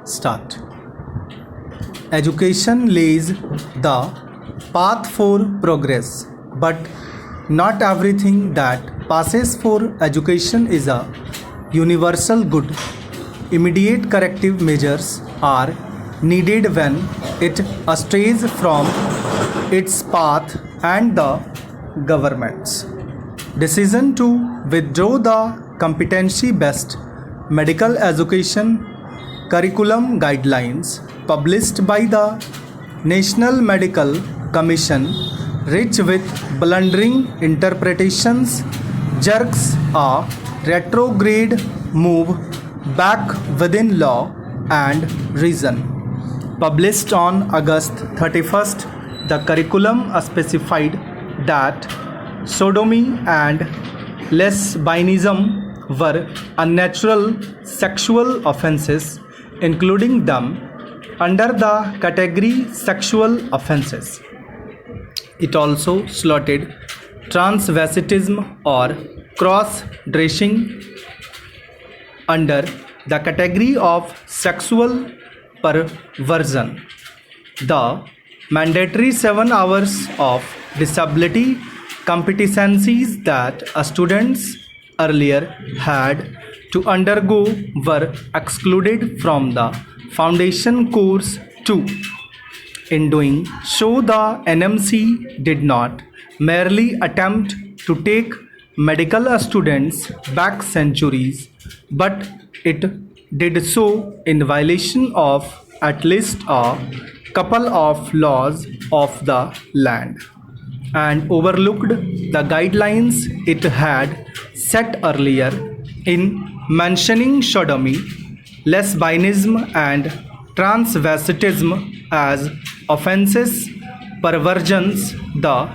start. Education lays the path for progress, but not everything that passes for education is a universal good. Immediate corrective measures are needed when it strays from its path, and the government's decision to withdraw the competency-based medical education curriculum guidelines published by the National Medical Commission, rich with blundering interpretations, jerks a retrograde move back within law and reason. Published on August 31st, the curriculum specified that sodomy and lesbianism were unnatural sexual offenses, including them under the category sexual offenses. It also slotted transvestitism or cross-dressing under the category of sexual perversion. The mandatory 7 hours of disability competencies that students earlier had to undergo were excluded from the foundation course too. In doing so, the NMC did not merely attempt to take medical students back centuries, but it did so in violation of at least a couple of laws of the land, and overlooked the guidelines it had set earlier in mentioning sodomy, lesbianism and transvestitism as offenses, perversions. The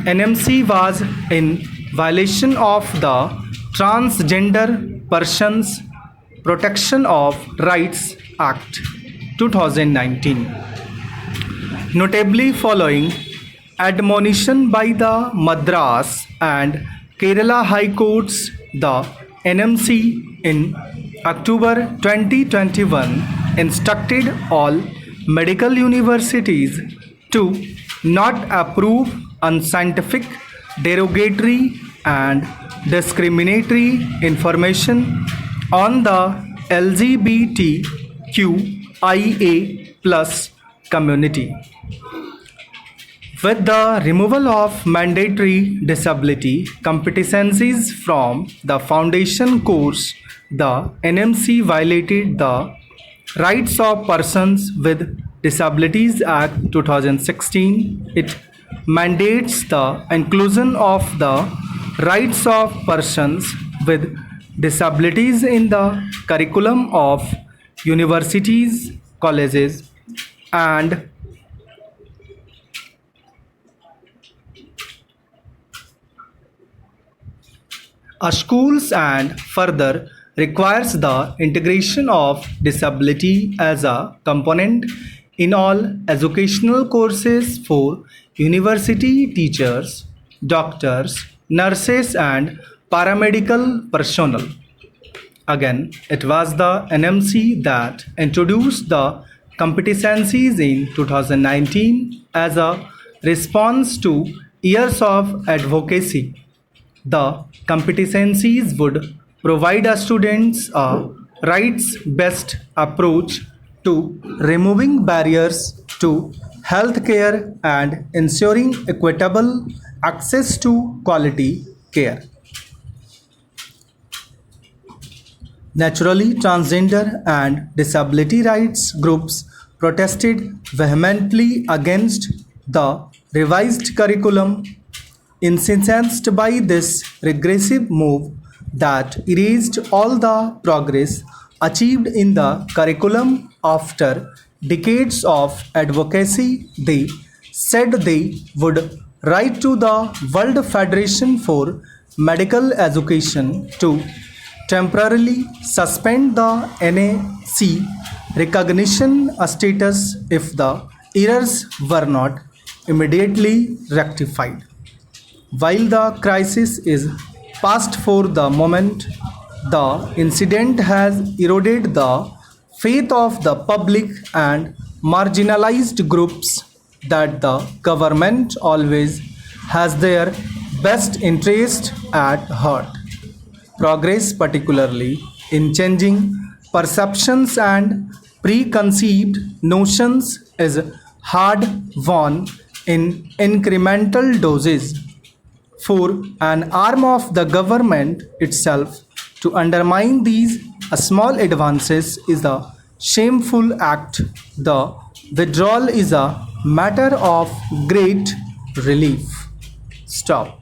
NMC was in violation of the Transgender Persons Protection of Rights Act 2019. Notably, following admonition by the Madras and Kerala High Courts, the NMC in October 2021 instructed all medical universities to not approve unscientific, derogatory and discriminatory information on the LGBTQIA plus community. With the removal of mandatory disability competencies from the foundation course, the NMC violated the Rights of Persons with Disabilities Act 2016. It mandates the inclusion of the rights of persons with disabilities in the curriculum of universities, colleges, and schools, and further requires the integration of disability as a component in all educational courses for university teachers, doctors, nurses and paramedical personnel. Again, it was the NMC that introduced the competencies in 2019 as a response to years of advocacy. The competencies would provide students a rights-based approach to removing barriers to healthcare and ensuring equitable access to quality care. Naturally, transgender and disability rights groups protested vehemently against the revised curriculum, incensed by this regressive move that erased all the progress achieved in the curriculum. After decades of advocacy, they said they would write to the World Federation for Medical Education to temporarily suspend the NAC recognition status if the errors were not immediately rectified. While the crisis is past for the moment, the incident has eroded the faith of the public and marginalized groups that the government always has their best interest at heart. Progress, particularly in changing perceptions and preconceived notions, is hard won in incremental doses. For an arm of the government itself to undermine these small advances is a shameful act. The withdrawal is a matter of great relief. Stop.